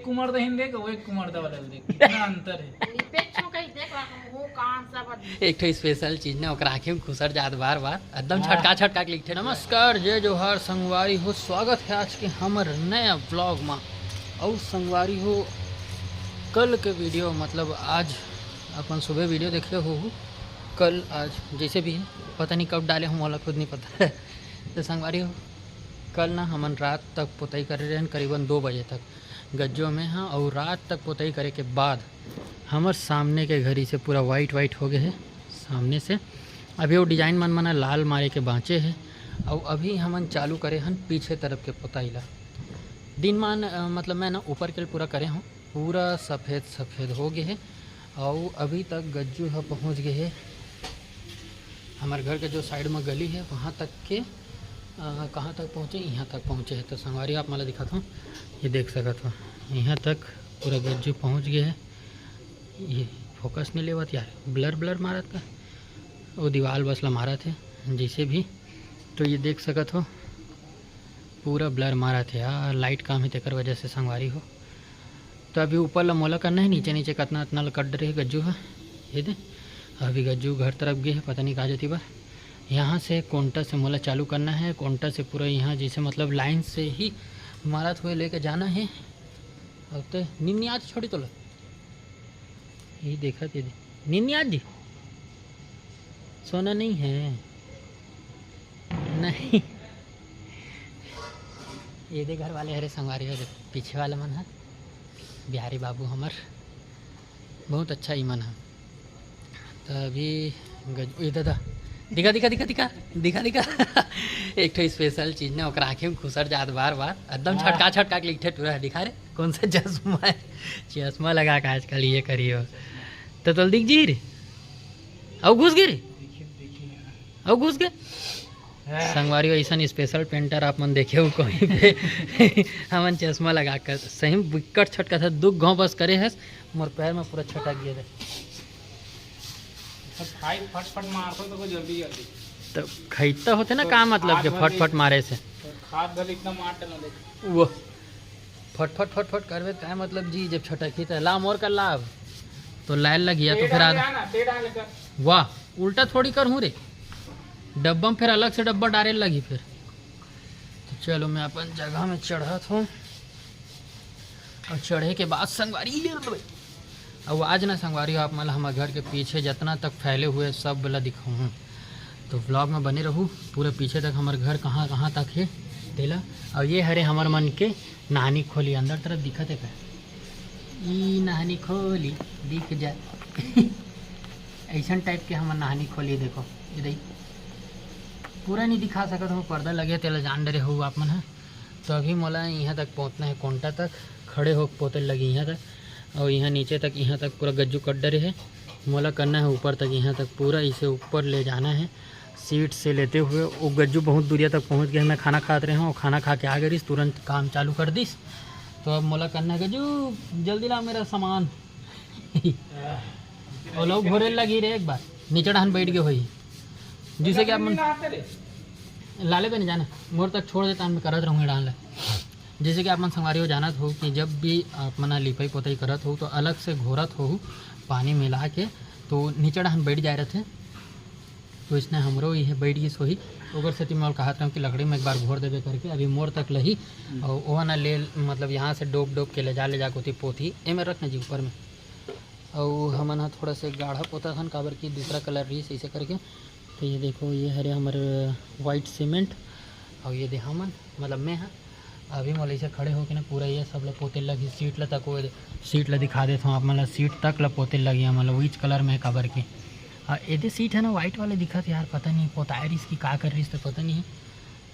कुमार दहीन देख वो एक कुमार दा वाला देख कितना अंतर है। एक ठो स्पेशल चीज ना ओकरा आँखें में घुसर जात बार बार एकदम छटका छटका के लिखे। नमस्कार जय जोहार संगवारी हो, स्वागत है आज के हमारे नया ब्लॉग में। और संगवारी हो कल के वीडियो मतलब आज अपन सुबह वीडियो देखे हो कल आज जैसे भी है पता नहीं कब डाले हूँ वाला खुद नहीं पता है। तो संगवारी हो कल ना हमन रात तक पुताई कर रहे हैं करीबन 2 बजे तक गज्जों में। हाँ और रात तक पुताई करे के बाद हमारे सामने के घड़ी से पूरा वाइट हो गए है सामने से। अभी वो डिजाइन मन मना लाल मारे के बाँचे है और अभी हमन चालू करे हन पीछे तरफ के पुताई ला। दिन मान मतलब मैं ना ऊपर के लिए पूरा करे हूँ पूरा सफ़ेद हो गए है। और अभी तक गज्जू है पहुँच गए है हमारे घर के जो साइड में गली है वहाँ तक के कहाँ तक पहुँचे, यहाँ तक पहुँचे है। तो संगवारी आप मला दिखाता हूँ, ये देख सकत हो यहाँ तक पूरा गज्जू पहुँच गया है। ये फोकस नहीं लेवत यार, ब्लर मारत का वो दीवार बस ला मारा थे जैसे भी। तो ये देख सकत हो पूरा ब्लर मारा थे यार, लाइट काम है तेकर वजह से संगवारी हो। तो अभी ऊपर ला मोला करना है, नीचे कितना इतना कट रहे गज्जू है। ये दे अभी गज्जू घर तरफ गए है, पता नहीं कहाँ जाती बा। यहाँ से कोंटा से मोला चालू करना है, कोंटा से पूरा यहाँ जैसे मतलब लाइन से ही मारा हुए लेके जाना है। अब तो निन्नी आज छोड़ी तो ये देखा थे निन्नी आज जी सोना नहीं है नहीं। ये दे घर वाले हरे संगवारी हो पीछे वाला मन है बिहारी बाबू हमार बहुत अच्छा ही मन है। तो अभी ये दादा दिखा एक ठो स्पेशल चीज ना ओकरा आँखें में घुसर जात बार एकदम छटका के लिखे टूरा दिखा रे कौन सा चश्मा है, चश्मा लगा के आजकल ये करियो तो तल दिख जी रे और घुस गए रे और घुस गए। संगवारी ऐसा स्पेशल पेंटर आप मन देखे हो कहीं पे हमन चश्मा लगा कर सही विकट छटका था दुख गाँव बस करे है मोर पैर में पूरा छटक गया फट मारतो तो जल्दी तो खैता होते ना का मतलब के फट मारे से खाद भले इतना मार डाला देख वो फट करवे का मतलब जी जब छटकी तो ला मोर कर लाभ तो लाइन लग गया तो फिर आधा वाह उल्टा थोड़ी कर हूँ रे डब्बा में फिर अलग से डब्बा डाले लगी फिर। तो चलो मैं अपन जगह में चढ़ा हूँ और चढ़े के बाद संगवारी अब आज ना संगवारी आप मतलब हमारे घर के पीछे जितना तक फैले हुए सब वाला दिखाऊँ। तो व्लॉग में बने रहूँ पूरे पीछे तक हमारे घर कहाँ तक है तेला। और ये हरे हमारे मन के नहानी खोली अंदर तरफ दिखत है का ई नहानी खोली दिख जाए ऐसा टाइप के हमारे नहानी खोली देखो इधर पूरा नहीं दिखा सकता हूँ पर्दा लगे तेला जान डरे हो आप मन है। तो अभी मोला यहाँ तक पहुँचना है कोंटा तक खड़े हो पोते लगी यहाँ तक और यहाँ नीचे तक यहाँ तक पूरा गज्जू कट डरे है मोला करना है ऊपर तक यहाँ तक पूरा इसे ऊपर ले जाना है सीट से लेते हुए। वो गज्जू बहुत दूरिया तक पहुँच गए, मैं खाना खाते रहे हूँ खाना खा के आ गई तुरंत काम चालू कर दिस। तो अब मोला करना है गज्जू जल्दी ला मेरा सामान और लोग घोरे लगी रे एक बार नीचे डाहन बैठ गए हुई जिसे कि आप लाले पे नहीं जाना मोर तक छोड़ देता मैं करत रहूँगा डाल। जैसे कि आप मन संगवारी हो जानत हो कि जब भी आप मना लिपाई पोताई करत हो तो अलग से घोरत हो पानी मिला के तो नीचे डाहन बैठ जाए रहते। तो इसने हमरो ये बैठ गई सोही ओकर से मैं कहत रहूँ कि लकड़ी में एक बार घोर देवे करके अभी मोर तक लही और वह ना ले मतलब यहाँ से डोब के ले जा होती पोथी ए में रखना जी ऊपर में। और हमन थोड़ा से गाढ़ा पोता था काबर की दूसरा कलर रही ऐसे करके। तो ये देखो ये हरे हमारे वाइट सीमेंट और ये दे हमन मतलब मैं हाँ अभी मोल ऐसे खड़े हो के ना पूरा ये सब ला पोते लगी सीट ला तक वो सीट ला दिखा देता हूँ आप मतलब सीट तक ला पोते लगी है मतलब वीच कलर में काबर की। और ये सीट है ना वाइट वाले दिखा थे यार पता नहीं पोतायर इसकी का कर रही तो पता नहीं है।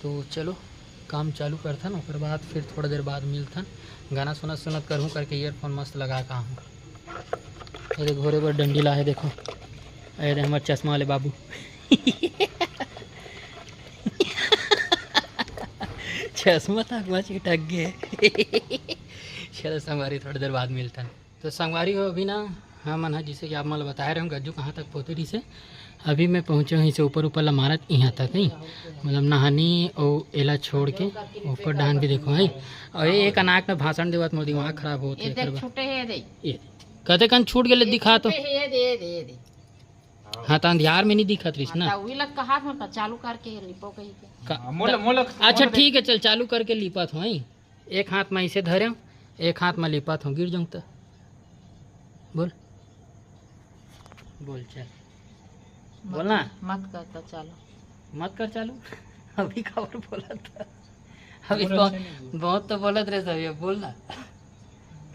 तो चलो काम चालू करता ना उसके बाद फिर थोड़ा देर बाद मिलता गाना सुनत करूँ करके ईयरफोन मस्त लगा का हूँ। ये घोड़े पर डंडी ला है देखो अरे हमारे चश्मा वाले बाबू चश्मा तक बच टक गए चलो संगवारी थोड़ी देर बाद मिलता है। तो संगवारी हो अभी ना हाँ मन है जिसे कि आप मतलब बताए रहे हूँ गज्जू कहाँ तक पोतेरी से अभी मैं पहुँचे वहीं से ऊपर ऊपर लमारत यहाँ तक ही मतलब नहानी और एला छोड़ के ऊपर डान के देखो है और ये एक अनाक में भाषण देवत मोर दिमाग खराब होते ये कहते कन छूट गए दिखा तो हाँ तो अंधियार में नहीं दिखत रही ना चालू करके लिपो कहीं अच्छा ठीक है चल चालू करके लिपत हो एक हाथ में इसे धरे एक हाथ में लिपत हूँ गिर जाऊँ तो बोल बोल चल बोलना मत करता चालू मत कर चालू अभी खबर बोला था अभी बहुत तो बोलत रहे सभी बोलना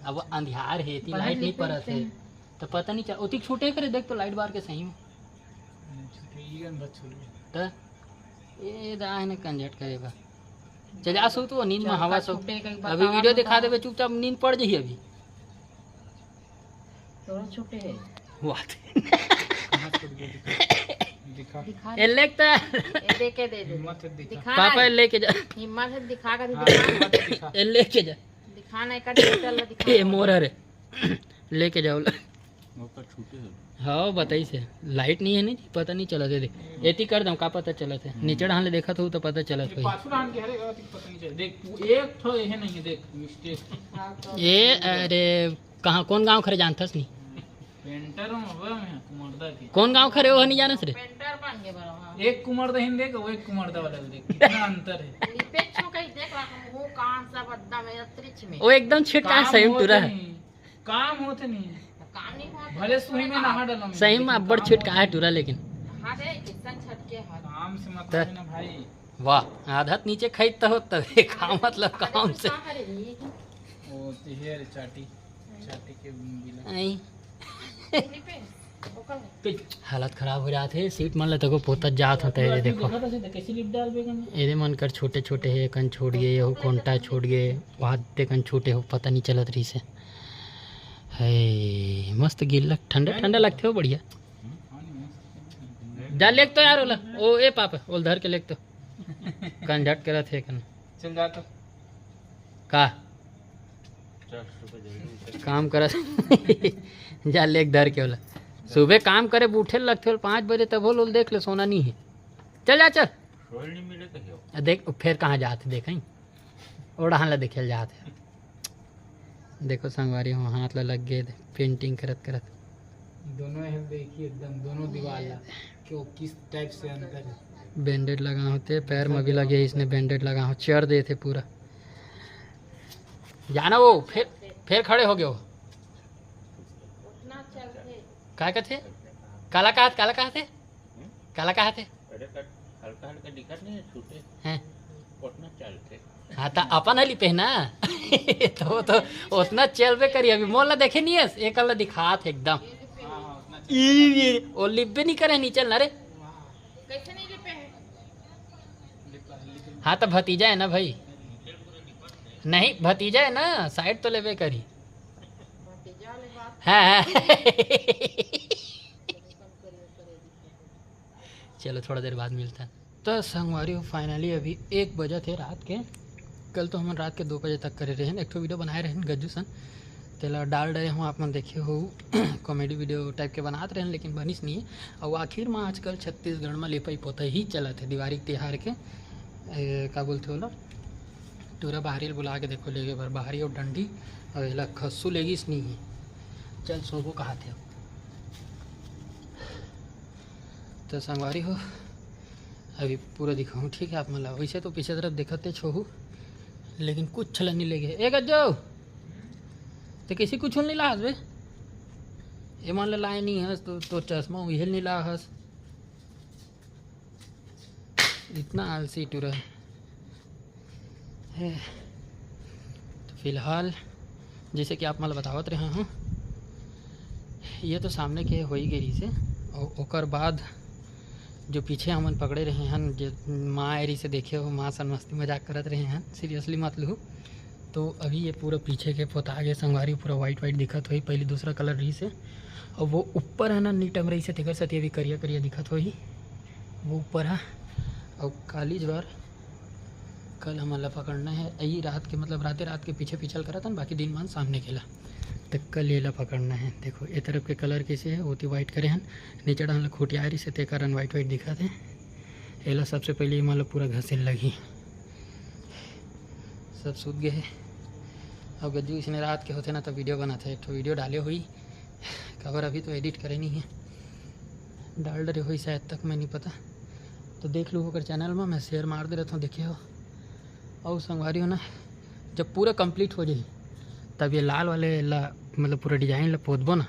अब अंधियार है इतनी लाइट नहीं पड़त है तो पता नहीं चल उतिक छूटे करे देख तो लाइट बार के सही तो ये दाह ने कंजट करेगा चल जा सो तो नींद में हवा सो अभी वीडियो दिखा देवे चुपचाप नींद पड़ जाही अभी थोड़ा छोटे है ये लेके ये देके दे दे दिखा पापा लेके जा हिम्मत से दिखा कर दिखा ये लेके जा दिखाना एक चल दिखा ये मोर है लेके जाओ हाँ बताई से लाइट नहीं है नहीं पता नहीं चला दे एती कर दम का पता चला थे नीचे डाल ले देखा तो पता चला था ये अरे कहाँ कौन गांव खरे जानथस नहीं कौन गांव खरे वो नहीं जानस रे पेंटर बन गए बड़ा एक कुमारदा हिंदे का वो एक कुमारदा वाला देख कितना अंतर है लिपेट छो कहीं देख रहा हूं वो कहां सब अड्डा में त्रिच में वो एकदम छिटका सही में तुरा है काम होते नहीं काम नहीं होता भले सुई में नहा डालो सही में अब्बड़ छिटका है तुरा लेकिन हां रे किसन छटके हां काम से मतलब है ना भाई वाह आधत नीचे खैत हो तब का मतलब काम से वो हेयर चाटी चाटी के बिना नहीं हालत खराब हो जाते है सीट मन लेते को पोता जात होता है देखो ये मन कर छोटे छोटे है कन छोड़ गए हो कोंटा छोड़ गए वादे कन छोटे हो पता नहीं चलत रही से है मस्त गिल ठंडा ठंडा लगते हो बढ़िया जा लेक तो यार ओला ओ ए पापा ओल धर के लेक तो कन झट के रथे कन चल जा तो का काम कर जा लेक धर के ओला सुबह काम करे उठे लगते 5 बजे तब हो लोल देख ले सोना नहीं है चल जा चल देख फिर कहाँ जाते देख ओढ़ा ला देखे जाते देखो संगवारी हो हाथ ला लग गए पेंटिंग करत करत दोनों है देखिए एकदम दोनों दीवार ला क्यों किस टाइप से अंतर है बैंडेड लगा होते पैर में भी लगे इसने बैंडेड लगा हो चेयर दे थे पूरा जाना वो फिर खड़े हो गए हो क्या कहते काला कहा थे काला कहा थे हल्का हल्का दिखत नहीं है छूटे हैं उतना चलते हाँ तो अपन हली पहना तो उतना चलबे करी अभी मोला देखे नहीं है एक अल्लाह दिखात एकदम वो लिपे नहीं करे नीचे ना रे कैसे नहीं लिपे है हाँ तो भतीजा है ना भाई नहीं भतीजा है ना साइड तो लेवे करी भतीजा वाली बात हाँ चलो थोड़ा देर बाद मिलता है तो संगवारी हो फाइनली अभी 1 बजे थे रात के कल तो हम रात के 2 बजे तक करे रहे एक तो वीडियो बनाए रहे गज्जू सन तेला डाल रहे हम आप मन देखे हो कॉमेडी वीडियो टाइप के बनाते रहे लेकिन बनिस नहीं है और आखिर में आजकल छत्तीसगढ़ में लेपई पोता ही चला थे दिवाली त्योहार के का बोलते होला पूरा बाहरी बुला के देखो लेगे भर बाहरी और डंडी और एला खस्सू लेगी इस नहीं है चल सोबो कहा थे तो संगवारी हो अभी पूरा दिखाऊँ ठीक है आप मतलब वैसे तो पीछे तरफ दिखते छोहू लेकिन कुछ छलन नहीं ले गए एक अज्जो तो किसी कुछ नहीं ला हस बे ये मान लाए नहीं हस तो चश्मा उहिल नहीं ला हस इतना आलसी टूरा है तो फिलहाल जैसे कि आप मतलब बतावत रहे हाँ ये तो सामने के हो ही गई से और ओकर बाद जो पीछे हमन पकड़े रहे हैं जो माँ एरी से देखे हो माँ सन मस्ती मजाक करत रहे हैं सीरियसली मत लो तो अभी ये पूरा पीछे के पोता आगे संगवारी पूरा वाइट वाइट दिखत हुई पहले दूसरा कलर रही से और वो ऊपर है ना नीटम रही से तिकर सती अभी करिया करिया दिखत हुई वो ऊपर है और काली ज्वार कल हमारा पकड़ना है यही रात के मतलब रात के पीछे पिछल करा था बाकी दिन मान सामने खेला तो कल ये ला पकड़ना है। देखो ये तरफ के कलर कैसे है, ओती वाइट करे हैं, नीचे डाल खुटियारी से ते कारण वाइट वाइट दिखा थे। एला सबसे पहले ये मतलब पूरा घसील लगी, सब सूत गए है। अब गज्जू इसने रात के होते ना तो वीडियो बनाते, एक तो वीडियो डाले हुई खबर अभी तो एडिट करे नहीं है, डाल डरे हुई शायद तक, मैं नहीं पता। तो देख लो होकर चैनल में मैं शेयर मार दे रहता हूँ, देखे हो। और संगवारी हो ना, जब पूरा कंप्लीट हो जाए तब ये लाल वाले ला मतलब पूरा डिजाइन ला पोतबो ना,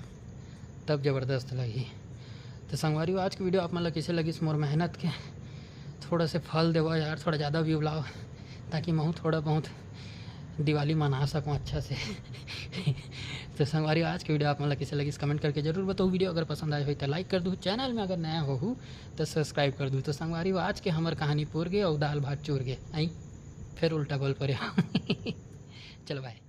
तब ज़बरदस्त लगी। तो संगवारी आज की वीडियो आप मतलब कैसे लगी, मोर मेहनत के थोड़ा से फल देवो यार, थोड़ा ज़्यादा व्यू लाओ ताकि मैं थोड़ा बहुत दिवाली मना सकूँ अच्छा से। तो संगवारी आज की वीडियो आप मतलब कैसे लगी इस कमेंट करके जरूर बताओ। वीडियो अगर पसंद आए हो तो लाइक कर दूँ, चैनल में अगर नया हो तो सब्सक्राइब कर दूँ। तो संगवारी आज के हमार कहानी पूर गए और दाल भात चूर गए, आई फिर उल्टा बोल पड़े। चलो बाय।